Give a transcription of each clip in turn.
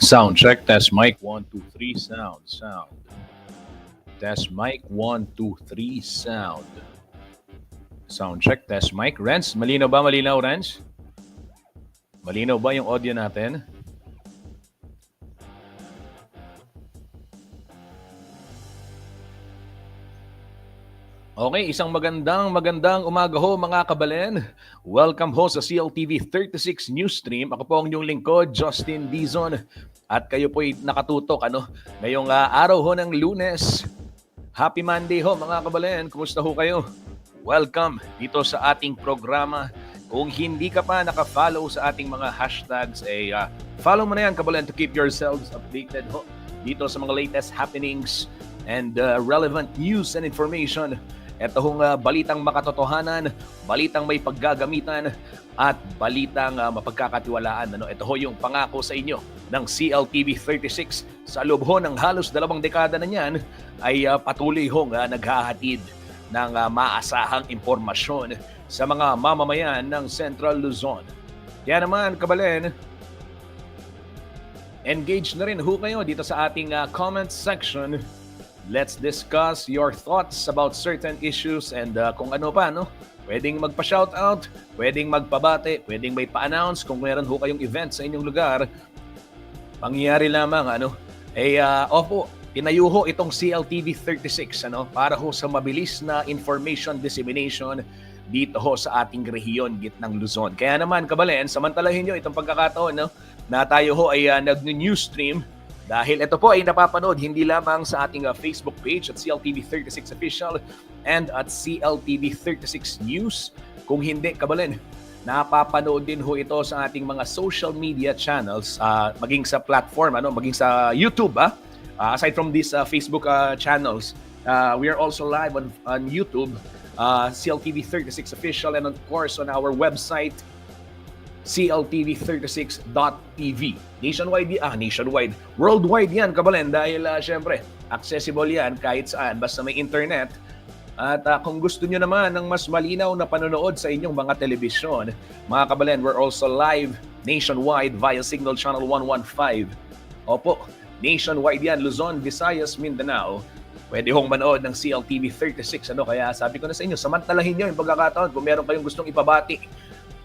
Sound check, test mic, 1, 2, 3, sound. Test mic, 1, 2, 3, sound. Sound check, test mic. Renz, malinaw ba? Malinaw, Renz? Malinaw ba yung audio natin? Okay, isang magandang umaga ho mga kabalen. Welcome ho sa CLTV 36 Newstream. Ako po ang inyong lingkod, Justin Dizon. At kayo po'y nakatutok ngayong araw ho ng Lunes. Happy Monday ho mga kabalen. Kumusta ho kayo? Welcome dito sa ating programa. Kung hindi ka pa naka-follow sa ating mga hashtags, follow mo na yan kabalen to keep yourselves updated ho dito sa mga latest happenings and relevant news and information. Ito hong balitang makatotohanan, balitang may paggagamitan, at balitang mapagkakatiwalaan. Ito ho yung pangako sa inyo ng CLTV 36. Sa loob ho ng halos 2 dekada na niyan ay patuloy hong naghahatid ng maasahang impormasyon sa mga mamamayan ng Central Luzon. Kaya naman, kabalen, engage na rin ho kayo dito sa ating comment section. Let's discuss your thoughts about certain issues and kung ano pa, Pwedeng magpa-shoutout, pwedeng magpabate, pwedeng may pa-announce kung meron ho kayong event sa inyong lugar. Pangyayari lamang, opo, tinayo ho itong CLTV 36, para ho sa mabilis na information dissemination dito ho sa ating rehiyon, gitnang Luzon. Kaya naman, kabalen, samantalahin nyo itong pagkakataon, na tayo ho ay nag-Newstream. Dahil ito po ay napapanood hindi lamang sa ating Facebook page at CLTV 36 Official and at CLTV 36 News. Kung hindi, kabalen, napapanood din ho ito sa ating mga social media channels, maging sa platform, maging sa YouTube. Aside from these Facebook channels, we are also live on YouTube, CLTV 36 Official, and of course on our website, CLTV36.tv. Nationwide, worldwide yan, kabalen, dahil syempre, accessible yan kahit saan, basta may internet. At kung gusto nyo naman ng mas malinaw na panonood sa inyong mga telebisyon, mga kabalen, we're also live nationwide via Signal Channel 115. Opo, nationwide yan, Luzon, Visayas, Mindanao. Pwede hong manood ng CLTV 36. Kaya sabi ko na sa inyo, samantalahin nyo yung pagkakataon kung meron kayong gustong ipabati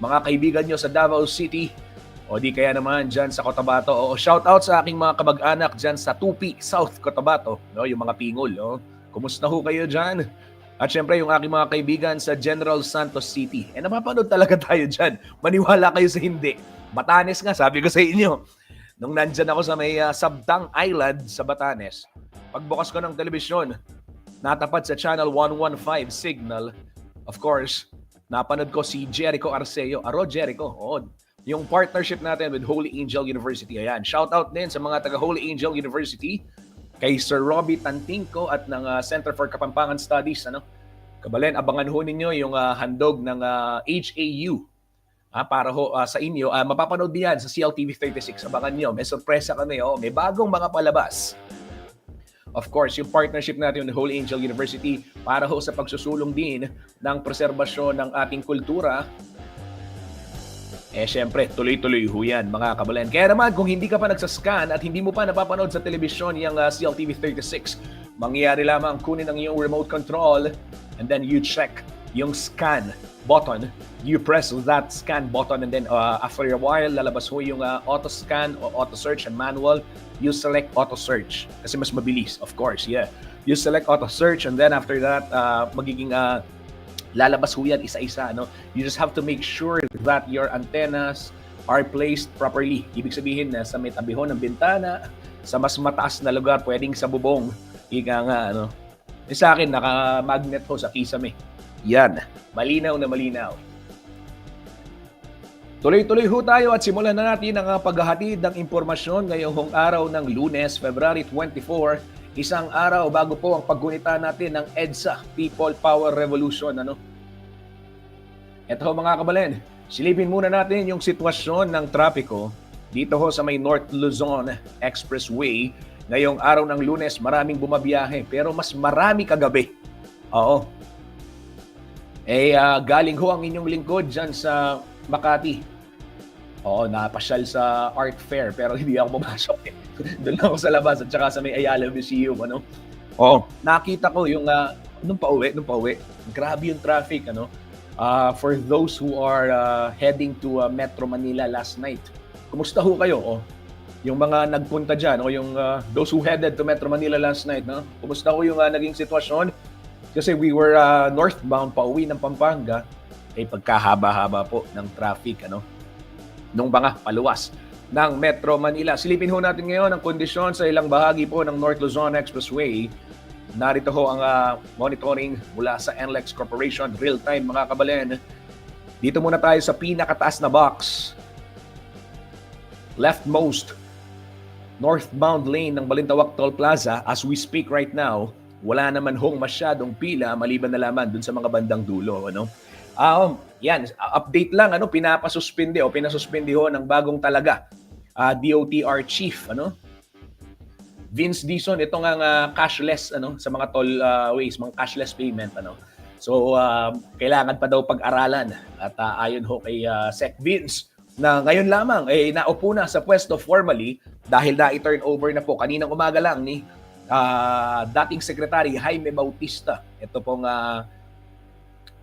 mga kaibigan nyo sa Davao City o di kaya naman dyan sa Cotabato. O shout out sa aking mga kamag-anak dyan sa Tupi, South Cotabato, yung mga pingol. Kumusta ho kayo dyan? At syempre yung aking mga kaibigan sa General Santos City. Napapanood talaga tayo dyan. Maniwala kayo sa hindi. Batanes nga, sabi ko sa inyo. Nung nandyan ako sa may Sabtang Island sa Batanes, pagbukas ko ng telebisyon, natapat sa Channel 115 Signal, of course, napanood ko si Jericho Arceo. Jericho. Oo. Yung partnership natin with Holy Angel University. Ayan. Shout out din sa mga taga Holy Angel University, kay Sir Robbie Tantingco at ng Center for Kapampangan Studies. Kabalen, abangan ho ninyo yung handog ng HAU. Para ho sa inyo. Mapapanood diyan sa CLTV 36. Abangan nyo. May sorpresa kami. May bagong mga palabas. Of course, yung partnership natin with Holy Angel University para ho sa pagsusulong din ng preserbasyon ng ating kultura. Syempre, tuloy-tuloy ho yan, mga kabalen. Kaya naman, kung hindi ka pa nagsascan at hindi mo pa napapanood sa telebisyon yung CLTV 36, mangyayari lamang kunin ang iyong remote control and then you check yung scan button. You press that scan button and then after a while, lalabas ho yung auto scan o auto search and manual. You select auto search kasi mas mabilis, of course, yeah. You select auto search and then after that, magiging lalabas ho yan isa-isa. You just have to make sure that your antennas are placed properly. Ibig sabihin na sa may tabi ho ng bintana, sa mas mataas na lugar, pwedeng sa bubong. Ika nga, sa akin, naka-magnet ho sa kisame. Yan, malinaw na malinaw. Tuloy-tuloy ho tayo at simulan na natin ang paghahatid ng impormasyon ngayong araw ng Lunes, February 24, isang araw bago po ang paggunita natin ng EDSA, People Power Revolution. Ito ho mga kabalen, silipin muna natin yung sitwasyon ng trapiko dito ho sa may North Luzon Expressway. Ngayong araw ng Lunes, maraming bumabiyahe pero mas marami kagabi. Oo. Galing ho ang inyong lingkod dyan sa Makati. Oo, napasyal sa art fair pero hindi ako pumasok, eh. Do'n lang ako sa labas at saka sa may Ayala Museum ano. Oo, nakita ko yung, nung pauwi, grabe yung traffic ano. For those who are, heading to, Metro Manila last night, kumusta ho kayo? Oh, yung mga nagpunta diyan o yung, those who headed to Metro Manila last night 'no, kumusta ho yung, naging sitwasyon? Kasi we were, northbound pauwi ng Pampanga, eh, pagkahaba-haba po ng traffic ano, nung mga paluwas ng Metro Manila. Silipin ho natin ngayon ang kondisyon sa ilang bahagi po ng North Luzon Expressway. Narito ho ang monitoring mula sa NLEX Corporation, real-time mga kabalen. Dito muna tayo sa pinakataas na box. Leftmost, northbound lane ng Balintawak Toll Plaza. As we speak right now, wala naman hong masyadong pila maliban na lamang dun sa mga bandang dulo. Ano? Yan, update lang, ano, pinasuspindi ho ng bagong talaga DOTR chief, ano? Vince Dizon, ito nga cashless ano sa mga toll ways, mga cashless payment ano. So kailangan pa daw pag-aralan at ayon ho kay Sec Vince na ngayon lamang naupo na sa pwesto formally dahil na-turn over na po kaninang umaga lang ni dating Secretary Jaime Bautista. Ito pong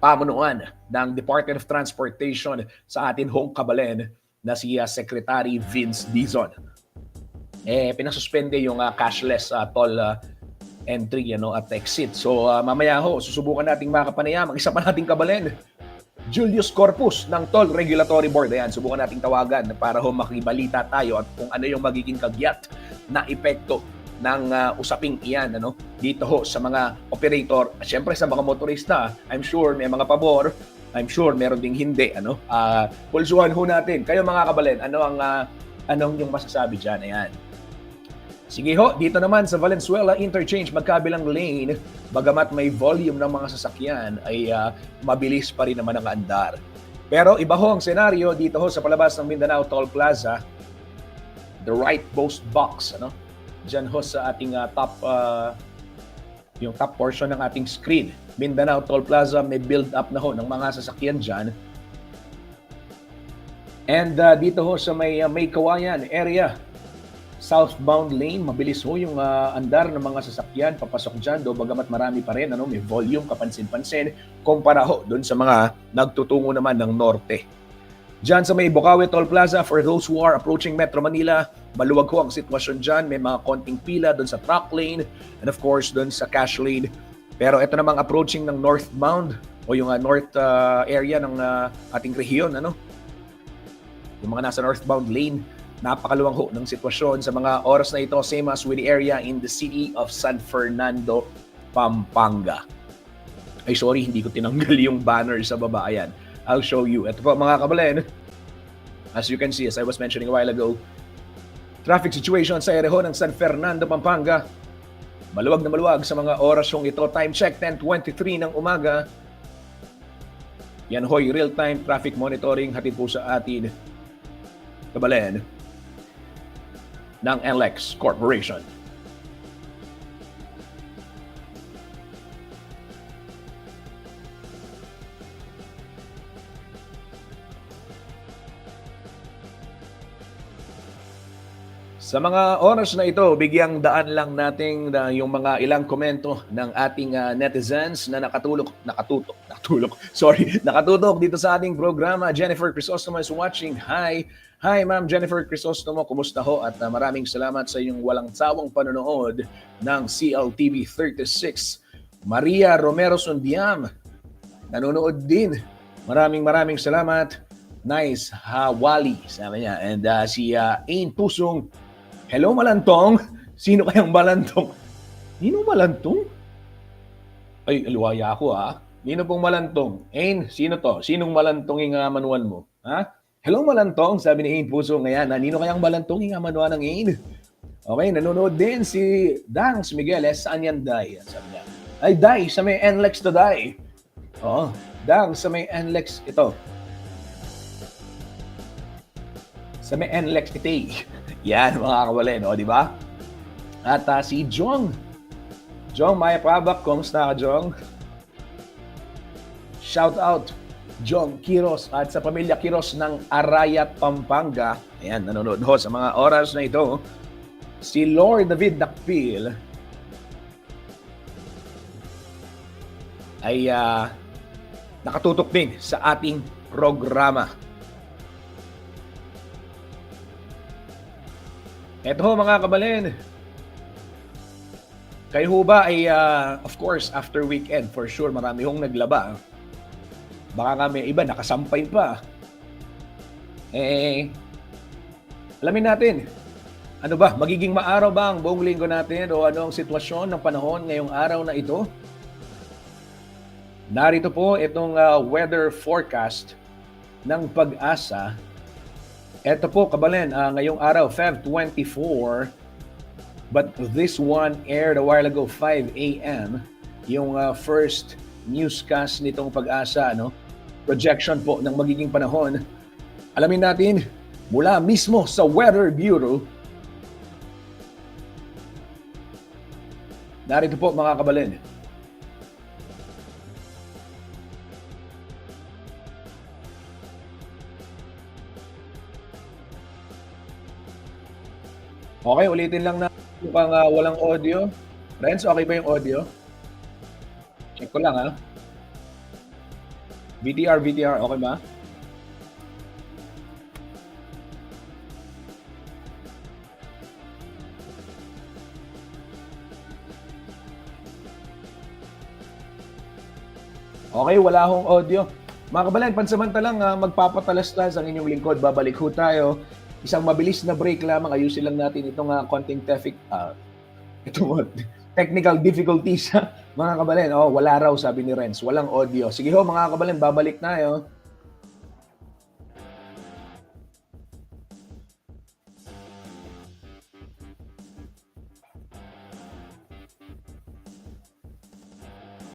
pamunuan ng Department of Transportation sa atin hong kabalen na si Secretary Vince Dizon. Pinasuspende yung cashless toll entry ano, at exit. So mamaya ho, susubukan nating makapanayam ang isa pa nating kabalen, Julius Corpus ng Toll Regulatory Board. Ayan, subukan nating tawagan para ho makibalita tayo at kung ano yung magiging kagyat na epekto ng usaping iyan ano, dito ho sa mga operator at syempre sa mga motorista. I'm sure may mga pabor, I'm sure meron ding hindi. Ano? Pulsuhan ho natin. Kayo mga kabalen, anong yung masasabi dyan? Ayan. Sige ho, dito naman sa Valenzuela Interchange, magkabilang lane, bagamat may volume ng mga sasakyan, ay mabilis pa rin naman ang andar. Pero iba ho ang senaryo dito ho sa palabas ng Mindanao Toll Plaza, the right post box, ano? Diyan ho sa ating yung top portion ng ating screen. Mindanao Toll Plaza, may build up na ho ng mga sasakyan dyan. And dito ho sa may Kawayan area, southbound lane, mabilis ho yung andar ng mga sasakyan papasok dyan, do bagamat marami pa rin, ano, may volume kapansin-pansin kumpara ho doon sa mga nagtutungo naman ng norte. Dyan sa may Bukawi Toll Plaza, for those who are approaching Metro Manila, maluwag ho ang sitwasyon dyan, may mga konting pila doon sa truck lane and of course doon sa cash lane. Pero ito namang approaching ng northbound o yung north area ng ating rehiyon, ano? Yung mga nasa northbound lane, napakaluwang ho ng sitwasyon sa mga oras na ito, same as with the area in the city of San Fernando, Pampanga. Ay sorry, hindi ko tinanggal yung banner sa baba. Ayan, I'll show you. Ito po mga kabalen, as you can see, as I was mentioning a while ago, traffic situation sa area ho ng San Fernando, Pampanga. Maluwag na maluwag sa mga oras hong ito. Time check, 10:23 ng umaga. Yan ho'y real-time traffic monitoring hatid po sa atin, kabalen, ng NLEX Corporation. Sa mga oras na ito, bigyang daan lang natin yung mga ilang komento ng ating netizens na nakatutok dito sa ating programa. Jennifer Crisostomo is watching. Hi Ma'am Jennifer Crisostomo, kumusta ho? At maraming salamat sa iyong walang sawang panonood ng CLTV 36. Maria Romero Sundiam, nanonood din. Maraming salamat. Nice Hawali, sabi niya. And si Ain Pusong, hello Malantong. Sino kayang Malantong? Nino Malantong? Ay, aluwaya ako ha. Nino pong Malantong? Ain, sino to? Sinong Malantong yung manuan mo? Ha? Hello Malantong, sabi ni Ain Puso ngayon. Nino kayang Malantong yung manuan ng Ain? Okay, nanonood din si Dangs Miguel. Saan yan, Day? Sabi niya. Ay, Day, sa may NLEX to Day. Oo, Dangs, sa may NLEX ito. Sa may NLEX ito. Yan mga kabalen, o di ba? At si Jong Maya Prabak, kumusta ka Jong? Shout out Jong Quiros at sa pamilya Quiros ng Arayat, Pampanga. Ayan, nanonood ho sa mga oras na ito. Si Lord David Dakpil ay nakatutok din sa ating programa. Eto ho mga kabalen, kayo ho ba ay of course after weekend for sure marami hong naglaba. Baka nga may iba nakasampay pa. Alamin natin, ano ba, magiging maaraw ba ang buong linggo natin o ano ang sitwasyon ng panahon ngayong araw na ito? Narito po itong weather forecast ng Pag-asa. Ito po kabalen, ngayong araw, Feb 24, but this one aired a while ago, 5 a.m., yung first newscast nitong Pag-asa, no? Projection po ng magiging panahon. Alamin natin mula mismo sa Weather Bureau. Narito po mga kabalen. Okay, ulitin lang na mukhang walang audio. Renz, okay ba yung audio? Check ko lang ha. VTR, okay ba? Okay, wala akong audio. Mga kabalan, pansamantalang magpapatalastas ang inyong lingkod. Babalik ho tayo. Isang mabilis na break lamang. Ayusin lang natin itong konting technical difficulties. Mga kabalan, wala raw sabi ni Renz. Walang audio. Sige ho mga kabalan, babalik tayo.